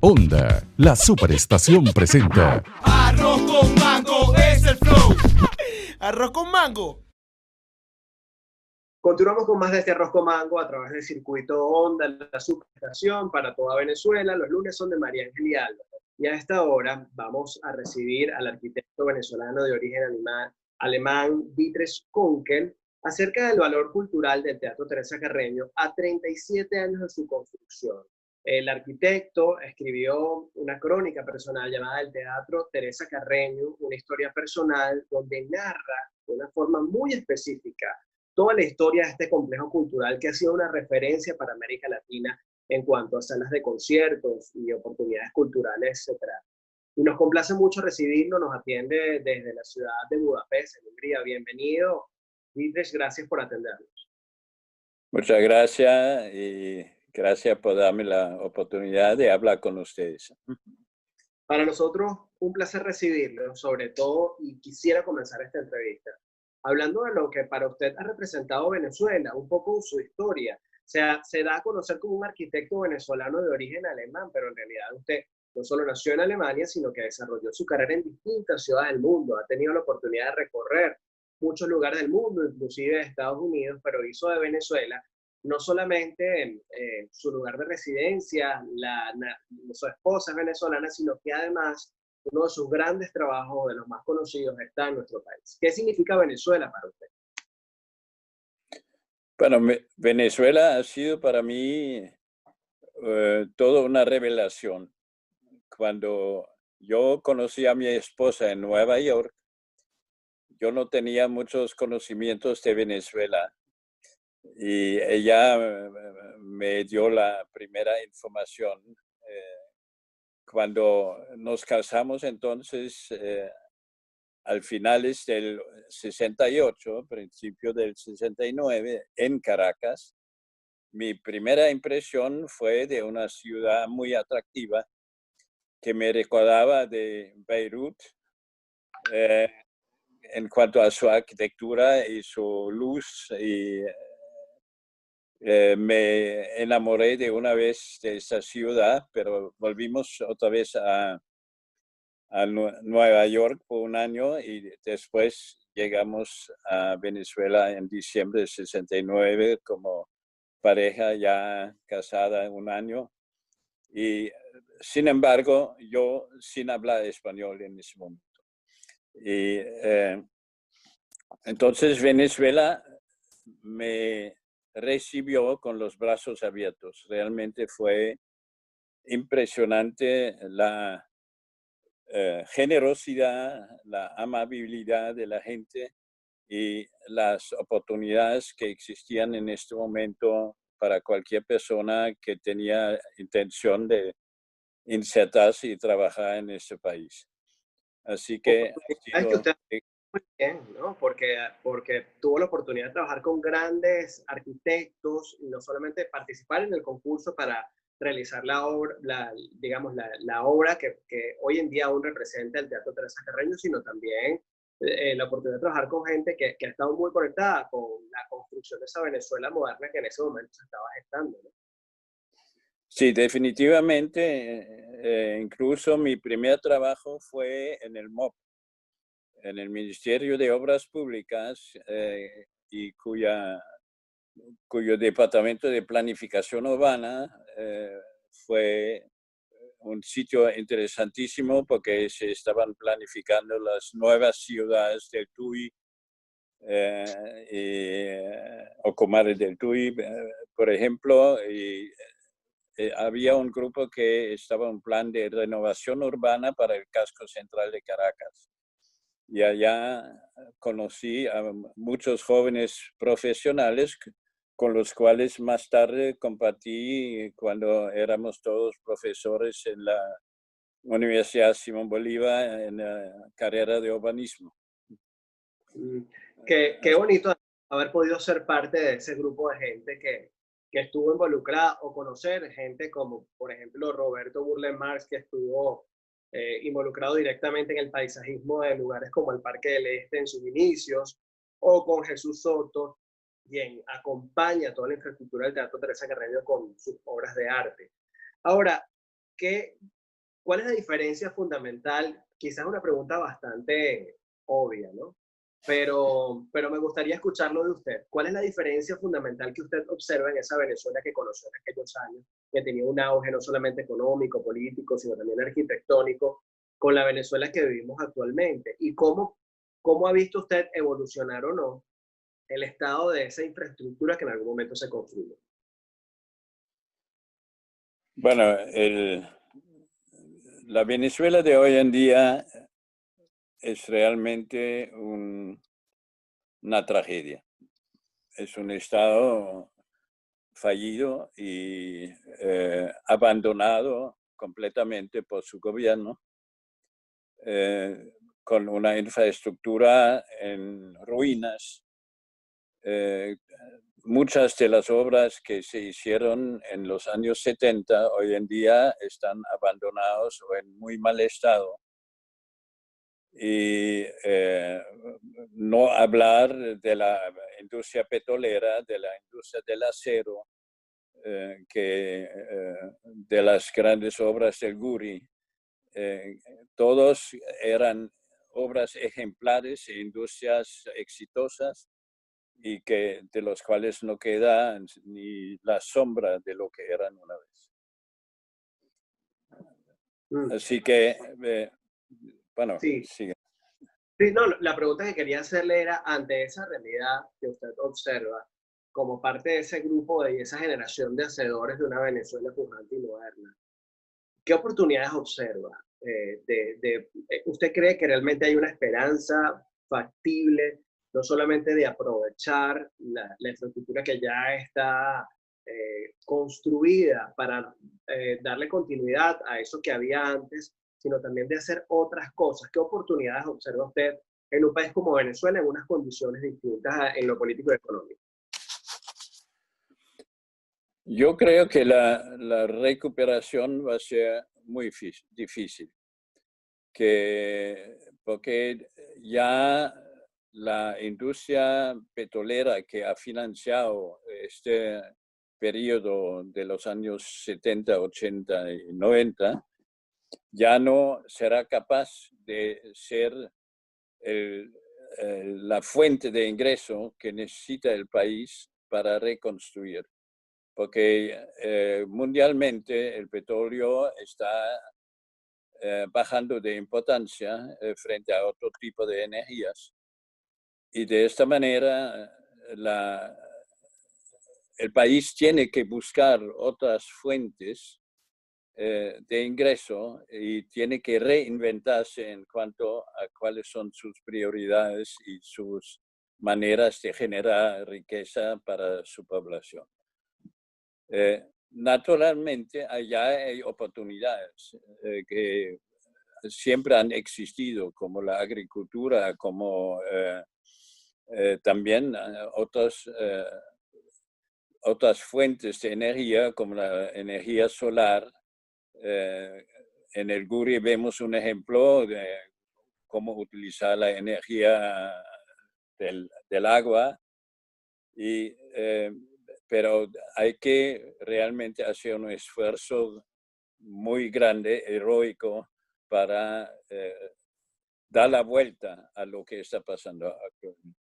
Onda, la superestación presenta Arroz con mango es el flow. Arroz con mango. Continuamos con más de este Arroz con Mango a través del circuito Onda, la superestación para toda Venezuela. Los lunes son de María Ángel y Álvaro. Y a esta hora vamos a recibir al arquitecto venezolano de origen alemán Dietrich Kunkel acerca del valor cultural del Teatro Teresa Carreño a 37 años de su construcción. El arquitecto escribió una crónica personal llamada El Teatro Teresa Carreño, una historia personal donde narra de una forma muy específica toda la historia de este complejo cultural que ha sido una referencia para América Latina en cuanto a salas de conciertos y oportunidades culturales, etc. Y nos complace mucho recibirlo, nos atiende desde la ciudad de Budapest, en Hungría. Bienvenido, Dietrich, gracias por atendernos. Muchas gracias y gracias por darme la oportunidad de hablar con ustedes. Para nosotros, un placer recibirlo, sobre todo, y quisiera comenzar esta entrevista hablando de lo que para usted ha representado Venezuela, un poco su historia. O sea, se da a conocer como un arquitecto venezolano de origen alemán, pero en realidad usted no solo nació en Alemania, sino que desarrolló su carrera en distintas ciudades del mundo. Ha tenido la oportunidad de recorrer muchos lugares del mundo, inclusive de Estados Unidos, pero hizo de Venezuela no solamente su lugar de residencia, su esposa es venezolana, sino que además uno de sus grandes trabajos, de los más conocidos, está en nuestro país. ¿Qué significa Venezuela para usted? Bueno, Venezuela ha sido para mí toda una revelación. Cuando yo conocí a mi esposa en Nueva York, yo no tenía muchos conocimientos de Venezuela y ella me dio la primera información. Cuando nos casamos entonces, al finales del 68, principio del 69, en Caracas, mi primera impresión fue de una ciudad muy atractiva que me recordaba de Beirut en cuanto a su arquitectura y su luz. Y me enamoré de una vez de esa ciudad, pero volvimos otra vez a Nueva York por un año y después llegamos a Venezuela en diciembre del 69 como pareja ya casada un año. Y sin embargo, yo sin hablar español en ese momento. Y entonces Venezuela me recibió con los brazos abiertos. Realmente fue impresionante la generosidad, la amabilidad de la gente y las oportunidades que existían en este momento para cualquier persona que tenía intención de insertarse y trabajar en este país. Así que Es que usted muy bien, ¿no? Porque tuvo la oportunidad de trabajar con grandes arquitectos y no solamente participar en el concurso para realizar la obra, digamos, la obra que hoy en día aún representa el Teatro Teresa Carreño, sino también la oportunidad de trabajar con gente que ha estado muy conectada con la construcción de esa Venezuela moderna que en ese momento se estaba gestando, ¿no? Sí, definitivamente. Incluso mi primer trabajo fue en el MOP, en el Ministerio de Obras Públicas, y cuyo departamento de planificación urbana fue un sitio interesantísimo porque se estaban planificando las nuevas ciudades del Tuy, o Comares del Tuy, por ejemplo, y había un grupo que estaba en plan de renovación urbana para el casco central de Caracas. Y allá conocí a muchos jóvenes profesionales con los cuales más tarde compartí cuando éramos todos profesores en la Universidad Simón Bolívar en la carrera de urbanismo. Qué bonito haber podido ser parte de ese grupo de gente que estuvo involucrada o conocer gente como, por ejemplo, Roberto Burle Marx, que estuvo involucrado directamente en el paisajismo de lugares como el Parque del Este en sus inicios, o con Jesús Soto, quien acompaña toda la infraestructura del Teatro Teresa Carreño con sus obras de arte. Ahora, ¿qué ¿cuál es la diferencia fundamental? Quizás una pregunta bastante obvia, ¿no? Pero me gustaría escucharlo de usted. ¿Cuál es la diferencia fundamental que usted observa en esa Venezuela que conoció en aquellos años, que tenía un auge no solamente económico, político, sino también arquitectónico, con la Venezuela que vivimos actualmente? ¿Y cómo ha visto usted evolucionar o no el estado de esa infraestructura que en algún momento se construyó? Bueno, la Venezuela de hoy en día es realmente una tragedia. Es un estado fallido y abandonado completamente por su gobierno, con una infraestructura en ruinas. Muchas de las obras que se hicieron en los años 70 hoy en día están abandonados o en muy mal estado. Y no hablar de la industria petrolera, de la industria del acero, de las grandes obras del Guri. Todos eran obras ejemplares e industrias exitosas y de los cuales no queda ni la sombra de lo que eran una vez. Así que, bueno, Sí. sigue. Sí, no, la pregunta que quería hacerle era, ante esa realidad que usted observa, como parte de ese grupo y esa generación de hacedores de una Venezuela pujante y moderna, ¿qué oportunidades observa? ¿Usted cree que realmente hay una esperanza factible, no solamente de aprovechar la infraestructura que ya está construida para darle continuidad a eso que había antes, sino también de hacer otras cosas? ¿Qué oportunidades observa usted en un país como Venezuela en unas condiciones distintas en lo político y económico? Yo creo que la recuperación va a ser muy difícil, porque ya la industria petrolera que ha financiado este periodo de los años 70, 80 y 90 ya no será capaz de ser la fuente de ingreso que necesita el país para reconstruir. Porque mundialmente el petróleo está bajando de importancia frente a otro tipo de energías. Y de esta manera el país tiene que buscar otras fuentes de ingreso y tiene que reinventarse en cuanto a cuáles son sus prioridades y sus maneras de generar riqueza para su población. Naturalmente, allá hay oportunidades que siempre han existido, como la agricultura, como también otras fuentes de energía, como la energía solar. En el Guri vemos un ejemplo de cómo utilizar la energía del agua, pero hay que realmente hacer un esfuerzo muy grande, heroico, para dar la vuelta a lo que está pasando actualmente.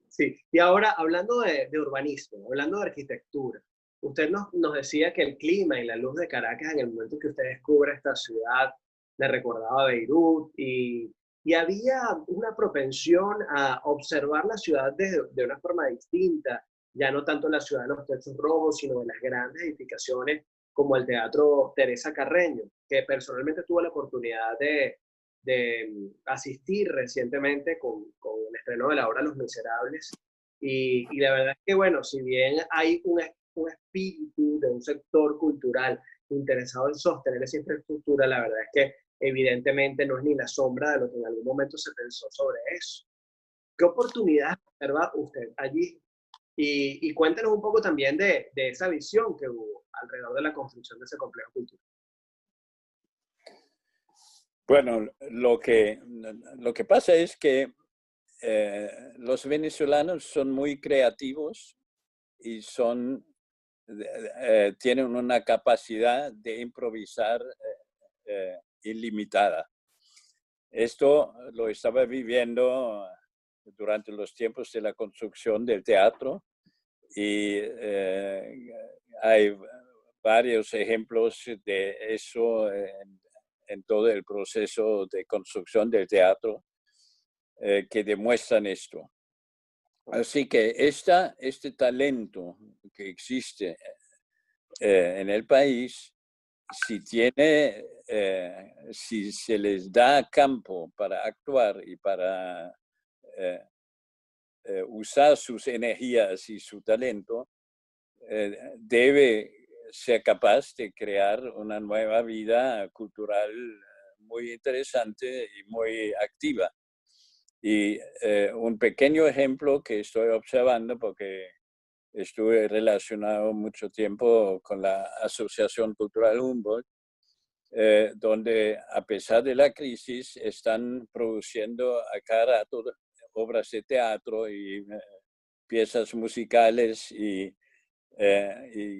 Sí, y ahora hablando de urbanismo, hablando de arquitectura, usted nos decía que el clima y la luz de Caracas en el momento que usted descubre esta ciudad le recordaba a Beirut y había una propensión a observar la ciudad de una forma distinta, ya no tanto la ciudad de los techos rojos, sino de las grandes edificaciones como el Teatro Teresa Carreño, que personalmente tuve la oportunidad de asistir recientemente con el estreno de la obra Los Miserables. Y la verdad es que, bueno, si bien hay un espíritu de un sector cultural interesado en sostener esa infraestructura, la verdad es que evidentemente no es ni la sombra de lo que en algún momento se pensó sobre eso. ¿Qué oportunidades observa usted allí? Y cuéntenos un poco también de esa visión que hubo alrededor de la construcción de ese complejo cultural. Bueno, lo que pasa es que los venezolanos son muy creativos y tienen una capacidad de improvisar ilimitada. Esto lo estaba viviendo durante los tiempos de la construcción del teatro y hay varios ejemplos de eso en todo el proceso de construcción del teatro que demuestran esto. Así que este talento que existe en el país, si se les da campo para actuar y para usar sus energías y su talento, debe ser capaz de crear una nueva vida cultural muy interesante y muy activa. Y un pequeño ejemplo que estoy observando, porque estuve relacionado mucho tiempo con la Asociación Cultural Humboldt, donde a pesar de la crisis están produciendo a cada rato obras de teatro y piezas musicales y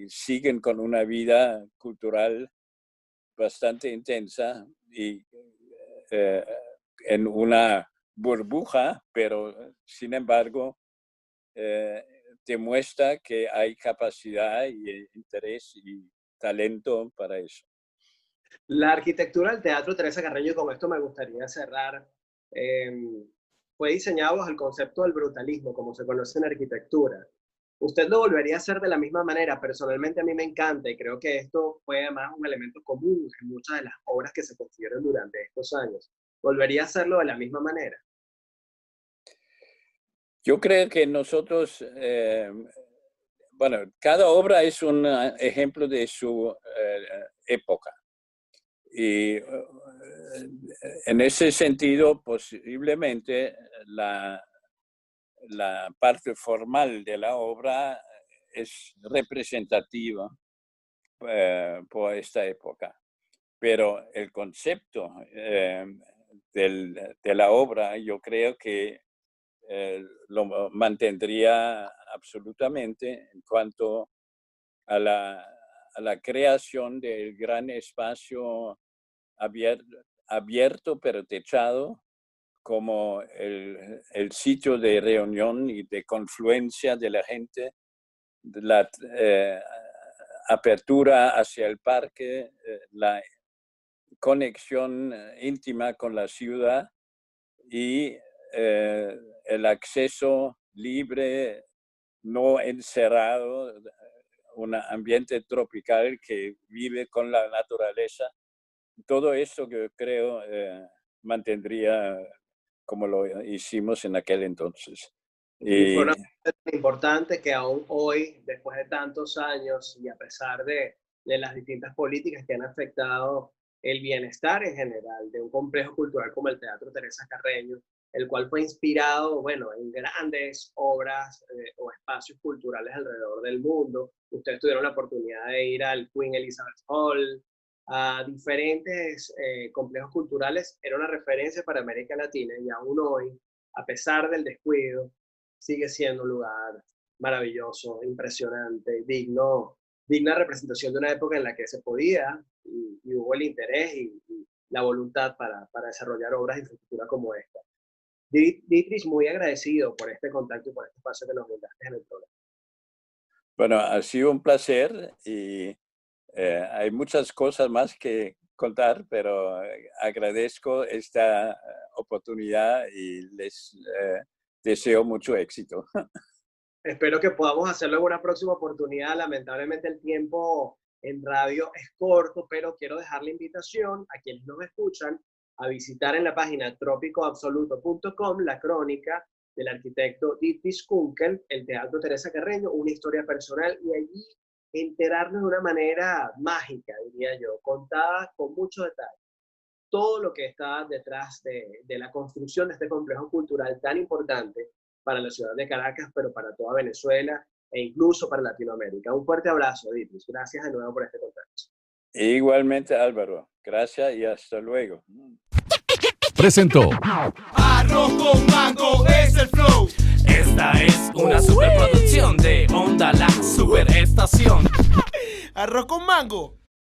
siguen con una vida cultural bastante intensa y en una burbuja, pero sin embargo demuestra que hay capacidad y interés y talento para eso. La arquitectura del Teatro Teresa Carreño, y con esto me gustaría cerrar, fue diseñado bajo el concepto del brutalismo, como se conoce en arquitectura. ¿Usted lo volvería a hacer de la misma manera? Personalmente a mí me encanta y creo que esto fue además un elemento común en muchas de las obras que se construyeron durante estos años. ¿Volvería a hacerlo de la misma manera? Yo creo que nosotros, bueno, cada obra es un ejemplo de su época. Y en ese sentido, posiblemente la parte formal de la obra es representativa por esta época. Pero el concepto de la obra, yo creo que lo mantendría absolutamente en cuanto a la creación del gran espacio abierto pero techado, como el sitio de reunión y de confluencia de la gente, la apertura hacia el parque, la conexión íntima con la ciudad y el acceso libre, no encerrado, un ambiente tropical que vive con la naturaleza. Todo esto que creo mantendría como lo hicimos en aquel entonces. Y fue una cosa importante que aún hoy, después de tantos años y a pesar de las distintas políticas que han afectado el bienestar en general de un complejo cultural como el Teatro Teresa Carreño, el cual fue inspirado, bueno, en grandes obras o espacios culturales alrededor del mundo. Ustedes tuvieron la oportunidad de ir al Queen Elizabeth Hall, a diferentes complejos culturales. Era una referencia para América Latina y aún hoy, a pesar del descuido, sigue siendo un lugar maravilloso, impresionante, digna representación de una época en la que se podía y hubo el interés y la voluntad para desarrollar obras de infraestructura como esta. Dietrich, muy agradecido por este contacto y por este espacio que nos brindaste en el programa. Bueno, ha sido un placer y hay muchas cosas más que contar, pero agradezco esta oportunidad y les deseo mucho éxito. Espero que podamos hacerlo en una próxima oportunidad. Lamentablemente el tiempo en radio es corto, pero quiero dejar la invitación a quienes nos escuchan a visitar en la página tropicoabsoluto.com la crónica del arquitecto Dietrich Kunkel, el Teatro Teresa Carreño, una historia personal, y allí enterarnos de una manera mágica, diría yo, contada con mucho detalle, todo lo que está detrás de la construcción de este complejo cultural tan importante para la ciudad de Caracas, pero para toda Venezuela e incluso para Latinoamérica. Un fuerte abrazo, Dietrich. Gracias de nuevo por este contacto. Igualmente, Álvaro. Gracias y hasta luego. Presentó Arroz con mango es el flow. Esta es una superproducción de Onda La Superestación. Arroz con mango